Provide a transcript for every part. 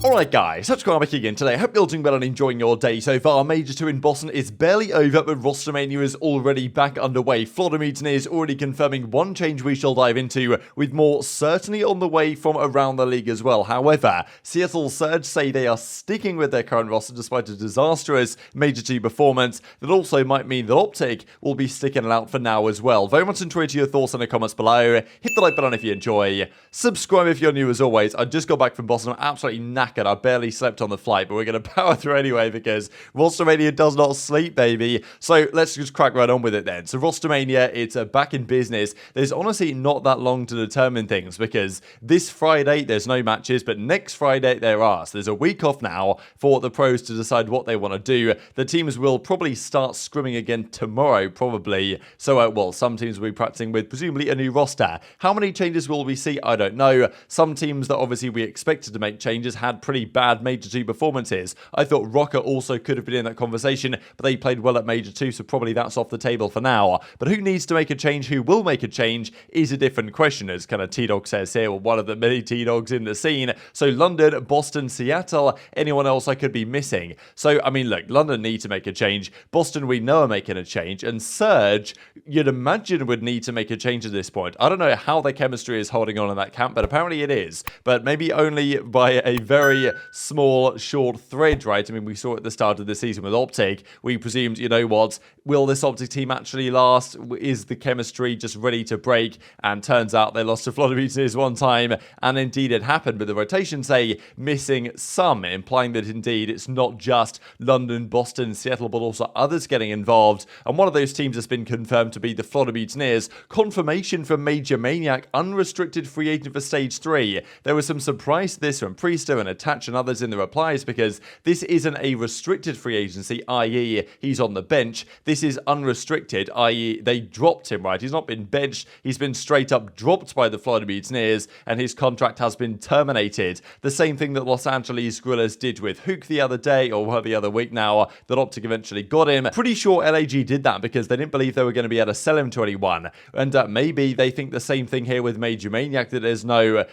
Alright guys, TacticalRab again today. Hope you're doing well and enjoying your day so far. Major 2 in Boston is barely over, but roster mania is already back underway. Florida Mutineers already confirming one change we shall dive into, with more certainly on the way from around the league as well. However, Seattle Surge say they are sticking with their current roster despite a disastrous Major 2 performance. That also might mean that OpTic will be sticking it out for now as well. Very much enjoy your thoughts in the comments below. Hit the like button if you enjoy. Subscribe if you're new as always. I just got back from Boston. I'm absolutely knackered. I barely slept on the flight, but we're going to power through anyway because Rostermania does not sleep, baby. So let's just crack right on with it then. So Rostermania, it's back in business. There's honestly not that long to determine things because this Friday there's no matches, but next Friday there are. So there's a week off now for the pros to decide what they want to do. The teams will probably start scrimming again tomorrow, probably. So, well, some teams will be practicing with presumably a new roster. How many changes will we see? I don't know. Some teams that obviously we expected to make changes had pretty bad Major 2 performances. I thought Rokkr also could have been in that conversation, but they played well at Major 2, so probably that's off the table for now. But who needs to make a change, who will make a change, is a different question, as kind of T-Dog says here, or one of the many T-Dogs in the scene. So London, Boston, Seattle, anyone else I could be missing? So, I mean, look, London need to make a change. Boston, we know are making a change. And Surge, you'd imagine would need to make a change at this point. I don't know how their chemistry is holding on in that camp, but apparently it is. But maybe only by a very small, short thread, right? I mean, we saw at the start of the season with OpTic, we presumed, you know what, will this OpTic team actually last? Is the chemistry just ready to break? And turns out they lost to Florida Mutineers one time, and indeed it happened, but the rotations say missing some, implying that indeed it's not just London, Boston, Seattle, but also others getting involved, and one of those teams has been confirmed to be the Florida Mutineers. Confirmation from MajorManiak, unrestricted free agent for Stage 3. There was some surprise to this from Priester and Attach and others in the replies because this isn't a restricted free agency, i.e. he's on the bench. This is unrestricted, i.e. they dropped him, right? He's not been benched, he's been straight up dropped by the Florida Mutineers and his contract has been terminated. The same thing that Los Angeles Guerrillas did with Huke the other day, or the other week now, that OpTic eventually got him. Pretty sure LAG did that because they didn't believe they were going to be able to sell him to anyone. And maybe they think the same thing here with MajorManiak, that there's no,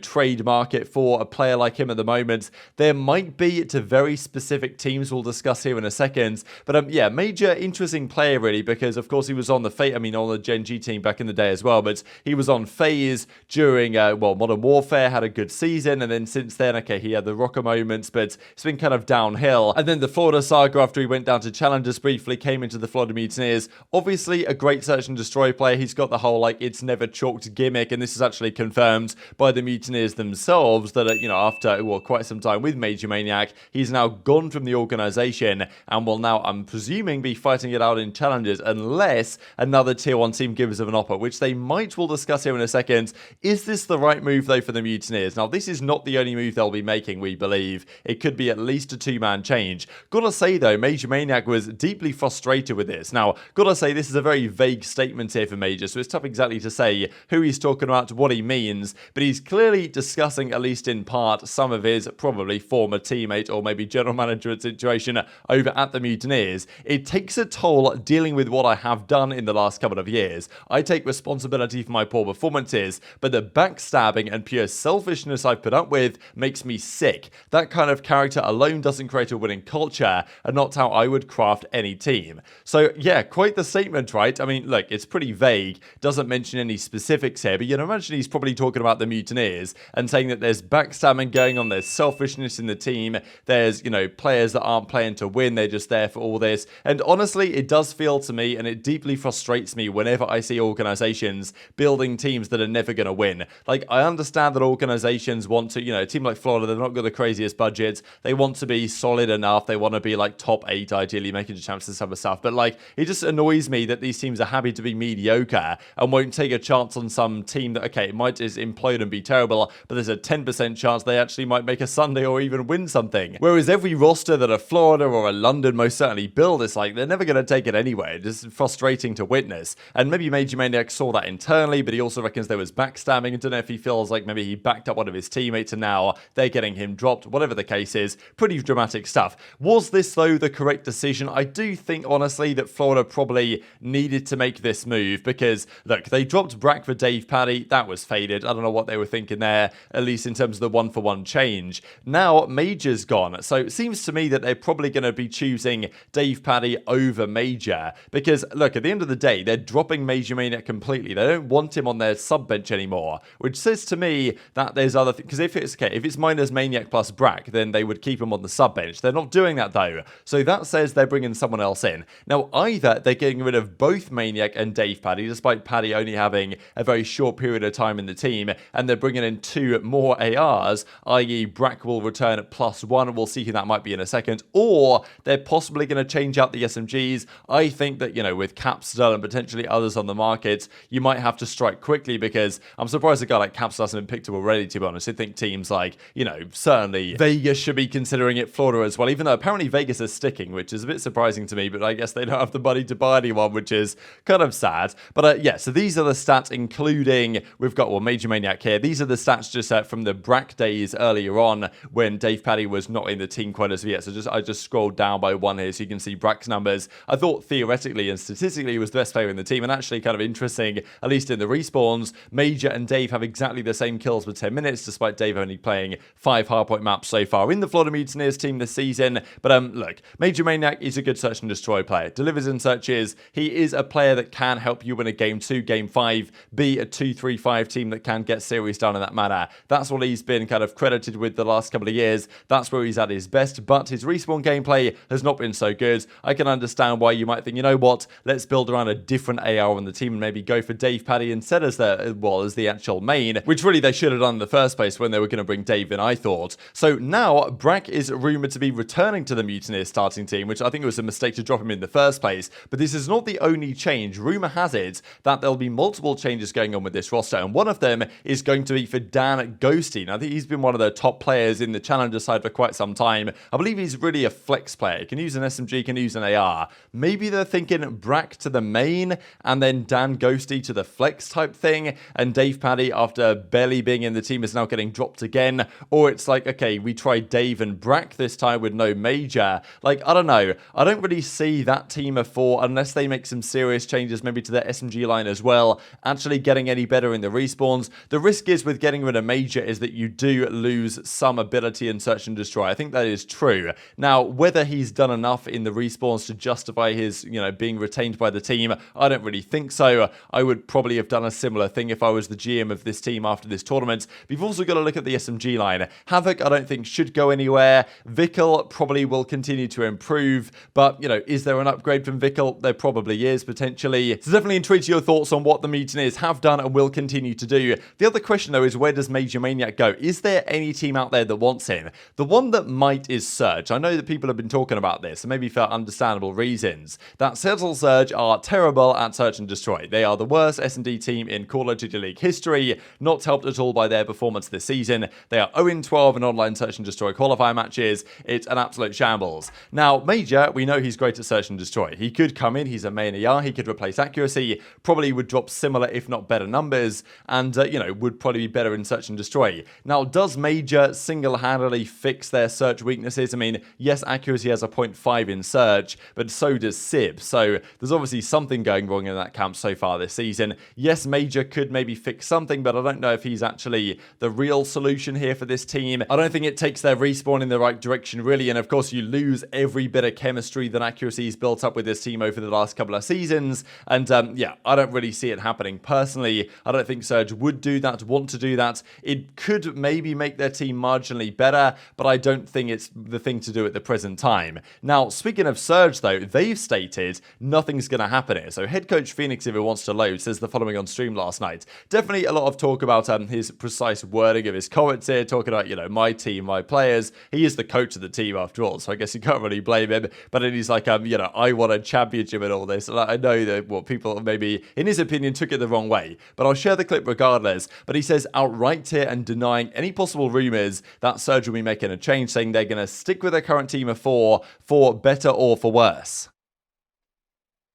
trade market for a player like him at the moment. There might be to very specific teams we'll discuss here in a second. But yeah, Major, interesting player really, because of course he was on the on the Gen G team back in the day as well, but he was on FaZe during, Modern Warfare, had a good season, and then since then, okay, he had the Rokkr moments, but it's been kind of downhill. And then the Florida saga after he went down to Challengers briefly, came into the Florida Mutineers. Obviously a great search and destroy player. He's got the whole, it's never chalked gimmick, and this is actually confirmed by the Mutineers themselves that, after, quite some time with MajorManiak, he's now gone from the organization and will now, I'm presuming, be fighting it out in Challengers unless another tier 1 team gives him an offer, which they might. We'll discuss here in a second. Is this the right move though for the Mutineers? Now this is not the only move they'll be making, we believe. It could be at least a 2-man change. Gotta say though, MajorManiak was deeply frustrated with this. Now, gotta say this is a very vague statement here for Major, so it's tough exactly to say who he's talking about, what he means, but he's clearly discussing, at least in part, some of his probably former teammate or maybe general manager situation over at the Mutineers. It takes a toll dealing with what I have done in the last couple of years. I take responsibility for my poor performances, but the backstabbing and pure selfishness I've put up with makes me sick. That kind of character alone doesn't create a winning culture, and not how I would craft any team. So yeah, quite the statement, right? I mean, look, it's pretty vague, doesn't mention any specifics here, but you know, imagine he's probably talking about the Mutineers and saying that there's backstabbing going on, there's selfishness in the team, there's, players that aren't playing to win, they're just there for all this. And honestly, it does feel to me, and it deeply frustrates me whenever I see organizations building teams that are never going to win. Like, I understand that organizations want to, a team like Florida, they're not got the craziest budgets, they want to be solid enough, they want to be like top 8 ideally, making the champs and some stuff, but it just annoys me that these teams are happy to be mediocre and won't take a chance on some team that, okay, it might just implode and be terrible, but there's a 10% chance they actually might make a Sunday or even win something. Whereas every roster that a Florida or a London most certainly build, it's they're never going to take it anyway. It's just frustrating to witness. And maybe MajorManiak saw that internally, but he also reckons there was backstabbing. I don't know if he feels like maybe he backed up one of his teammates and now they're getting him dropped. Whatever the case is, pretty dramatic stuff. Was this, though, the correct decision? I do think, honestly, that Florida probably needed to make this move because, look, they dropped Brack for Dave Paddy. That was faded. I don't know what they were thinking there, at least in terms of the one-for-one change. Change. Now, Major's gone, so it seems to me that they're probably going to be choosing Dave Paddy over Major, because, look, at the end of the day, they're dropping MajorManiak completely. They don't want him on their sub-bench anymore, which says to me that there's other things, because if it's minus Maniac plus Brack, then they would keep him on the sub-bench. They're not doing that, though, so that says they're bringing someone else in. Now, either they're getting rid of both Maniac and Dave Paddy, despite Paddy only having a very short period of time in the team, and they're bringing in 2 more ARs, i.e. Brack will return at +1, we'll see who that might be in a second, or they're possibly going to change out the SMGs. I think that, you know, with Capstar and potentially others on the market, you might have to strike quickly, because I'm surprised a guy like Capstar hasn't been picked up already, to be honest. I think teams like, you know, certainly Vegas should be considering it, Florida as well, even though apparently Vegas is sticking, which is a bit surprising to me, but I guess they don't have the money to buy anyone, which is kind of sad. But yeah, so these are the stats, including, we've got, well, MajorManiak here. These are the stats just from the Brack days earlier on, when Dave Paddy was not in the team quite as yet. So I just scrolled down by 1 here so you can see Brack's numbers. I thought theoretically and statistically he was the best player in the team, and actually kind of interesting, at least in the respawns, Major and Dave have exactly the same kills for 10 minutes, despite Dave only playing 5 hardpoint maps so far in the Florida Mutineers team this season. But look, MajorManiak is a good search and destroy player. Delivers in searches. He is a player that can help you win a game 2, game 5, be a 2-3-5 team that can get series done in that manner. That's what he's been kind of credited with the last couple of years. That's where he's at his best, but his respawn gameplay has not been so good. I can understand why you might think, you know what, let's build around a different AR on the team and maybe go for Dave Paddy instead as the actual main, which really they should have done in the first place when they were going to bring Dave in, I thought. So now Brack is rumoured to be returning to the Mutineers starting team, which I think was a mistake to drop him in the first place, but this is not the only change. Rumour has it that there'll be multiple changes going on with this roster, and one of them is going to be for Dan Ghosty. Now, I think he's been one of the top players in the Challenger side for quite some time. I believe he's really a flex player. He can use an SMG, can use an AR. Maybe they're thinking Brack to the main, and then Dan Ghosty to the flex type thing, and Dave Paddy, after barely being in the team, is now getting dropped again. Or it's like, okay, we tried Dave and Brack this time with no Major. Like, I don't know. I don't really see that team of 4, unless they make some serious changes maybe to their SMG line as well, actually getting any better in the respawns. The risk is with getting rid of Major is that you do lose some ability in search and destroy. I think that is true. Now, whether he's done enough in the respawns to justify his, you know, being retained by the team, I don't really think so. I would probably have done a similar thing if I was the GM of this team after this tournament. But you've also got to look at the SMG line. Havoc, I don't think should go anywhere. Vickle probably will continue to improve, but, you know, is there an upgrade from Vickle? There probably is, potentially. So definitely intrigued to your thoughts on what the Mutineers have done and will continue to do. The other question, though, is where does MajorManiak go? Is there any team out there that wants him? The one that might is Surge. I know that people have been talking about this, and maybe for understandable reasons. That Seattle Surge are terrible at search and destroy. They are the worst S&D team in Call of Duty League history, not helped at all by their performance this season. They are 0-12 in online search and destroy qualifier matches. It's an absolute shambles. Now, Major, we know he's great at search and destroy. He could come in, he's a main AR, he could replace accuracy, probably would drop similar, if not better numbers, and, you know, would probably be better in search and destroy. Now, does Major single-handedly fix their search weaknesses? I mean, yes, accuracy has a 0.5 in search, but so does Sib. So there's obviously something going wrong in that camp so far this season. Yes, Major could maybe fix something, but I don't know if he's actually the real solution here for this team. I don't think it takes their respawn in the right direction, really, and of course you lose every bit of chemistry that accuracy's built up with this team over the last couple of seasons, and yeah, I don't really see it happening personally. I don't think Surge would do that, want to do that. It could maybe make their team marginally better, but I don't think it's the thing to do at the present time. Now, speaking of Surge, though, they've stated nothing's going to happen here. So head coach Phoenix, if it wants to load, says the following on stream last night. Definitely a lot of talk about his precise wording of his comments here, talking about, you know, my team, my players. He is the coach of the team after all, so I guess you can't really blame him. But then he's like, you know, I want a championship and all this. And I know that what people maybe, in his opinion, took it the wrong way. But I'll share the clip regardless. But he says outright here and denying any possible rumours that Surge will be making a change, saying they're going to stick with their current team of 4 for better or for worse.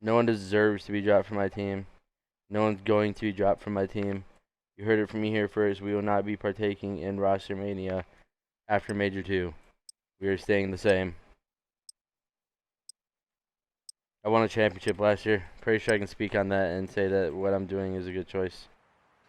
No one deserves to be dropped from my team. No one's going to be dropped from my team. You heard it from me here first. We will not be partaking in roster mania after Major 2. We are staying the same. I won a championship last year. Pretty sure I can speak on that and say that what I'm doing is a good choice.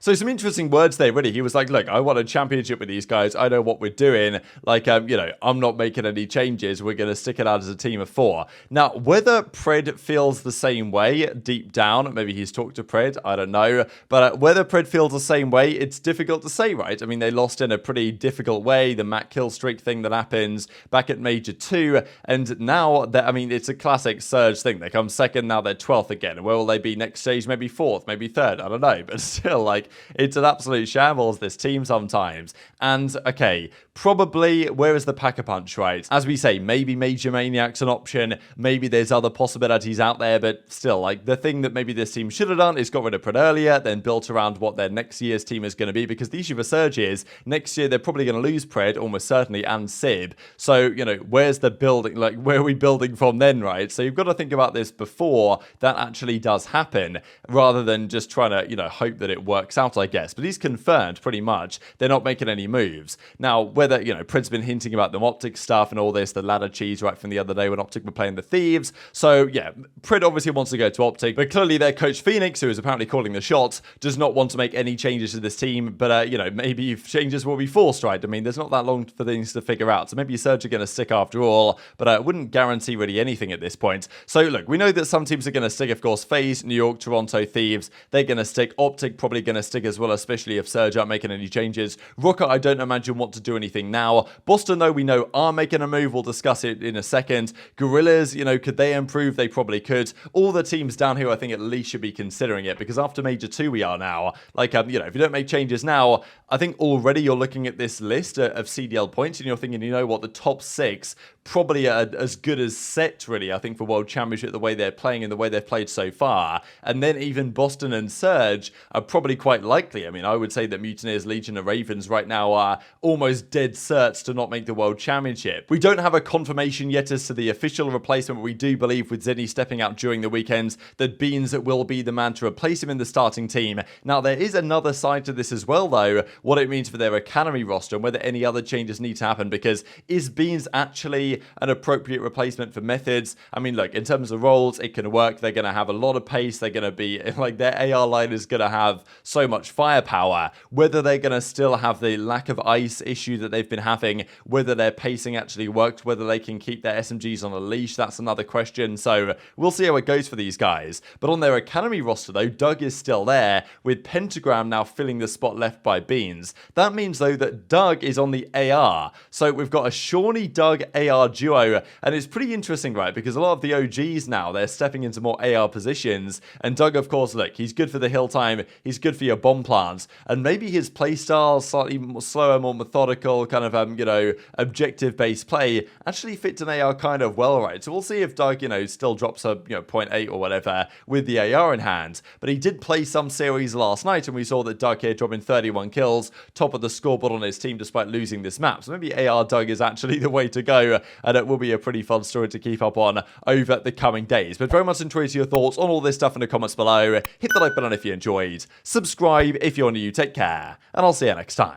So some interesting words there, really. He was like, look, I want a championship with these guys. I know what we're doing. Like, I'm not making any changes. We're going to stick it out as a team of 4. Now, whether Pred feels the same way deep down, maybe he's talked to Pred, I don't know. But whether Pred feels the same way, it's difficult to say, right? I mean, they lost in a pretty difficult way. The Mack kill streak thing that happens back at Major 2. And now, it's a classic Surge thing. They come second, now they're 12th again. Where will they be next stage? Maybe 4th, maybe 3rd. I don't know. But still, like, it's an absolute shambles, this team sometimes. And, okay, probably, where is the Pack-a-Punch, right? As we say, maybe MajorManiak's an option. Maybe there's other possibilities out there, but still, like, the thing that maybe this team should have done is got rid of Pred earlier, then built around what their next year's team is going to be, because the issue for Surge is, next year they're probably going to lose Pred, almost certainly, and Sib. So, where's the building, like, where are we building from then, right? So you've got to think about this before that actually does happen, rather than just trying to, hope that it works out, I guess. But he's confirmed pretty much they're not making any moves. Now, whether, Pred's been hinting about the OpTic stuff and all this, the ladder cheese right from the other day when OpTic were playing the Thieves. So, yeah, Pred obviously wants to go to OpTic, but clearly their coach Phoenix, who is apparently calling the shots, does not want to make any changes to this team. But, maybe changes will be forced, right? I mean, there's not that long for things to figure out. So maybe Surge are going to stick after all, but I wouldn't guarantee really anything at this point. So, look, we know that some teams are going to stick, of course. FaZe, New York, Toronto, Thieves, they're going to stick. OpTic probably going to stick as well, especially if Surge aren't making any changes. Rokkr, I don't imagine want to do anything now. Boston, though, we know are making a move. We'll discuss it in a second. Guerrillas, could they improve? They probably could. All the teams down here, I think, at least should be considering it, because after Major 2 we are now. Like, if you don't make changes now, I think already you're looking at this list of CDL points and you're thinking, what, the top 6 probably are as good as set, really, I think, for World Championship, the way they're playing and the way they've played so far. And then even Boston and Surge are probably quite likely. I mean, I would say that Mutineers, Legion, and Ravens right now are almost dead certs to not make the World Championship. We don't have a confirmation yet as to the official replacement, but we do believe, with Zenny stepping out during the weekends, that Beans will be the man to replace him in the starting team. Now, there is another side to this as well, though, what it means for their academy roster and whether any other changes need to happen, because is Beans actually an appropriate replacement for Methods? I mean, look, in terms of roles, it can work. They're going to have a lot of pace. They're going to be, like, their AR line is going to have so much firepower. Whether they're going to still have the lack of ice issue that they've been having, whether their pacing actually worked, whether they can keep their SMGs on a leash, that's another question. So we'll see how it goes for these guys. But on their academy roster, though, Doug is still there, with Pentagram now filling the spot left by Beans. That means, though, that Doug is on the AR. So we've got a Shawnee-Doug AR duo, and it's pretty interesting, right? Because a lot of the OGs now, they're stepping into more AR positions, and Doug, of course, look, he's good for the hill time, he's good for your bomb plants, and maybe his playstyle, slightly more slower, more methodical, kind of, objective-based play, actually fits an AR kind of well, right? So we'll see if Doug, still drops a, 0.8 or whatever with the AR in hand. But he did play some series last night, and we saw that Doug here dropping 31 kills, top of the scoreboard on his team despite losing this map. So maybe AR Doug is actually the way to go, and it will be a pretty fun story to keep up on over the coming days. But very much enjoyed your thoughts on all this stuff in the comments below. Hit the like button if you enjoyed. Subscribe if you're new. Take care, and I'll see you next time.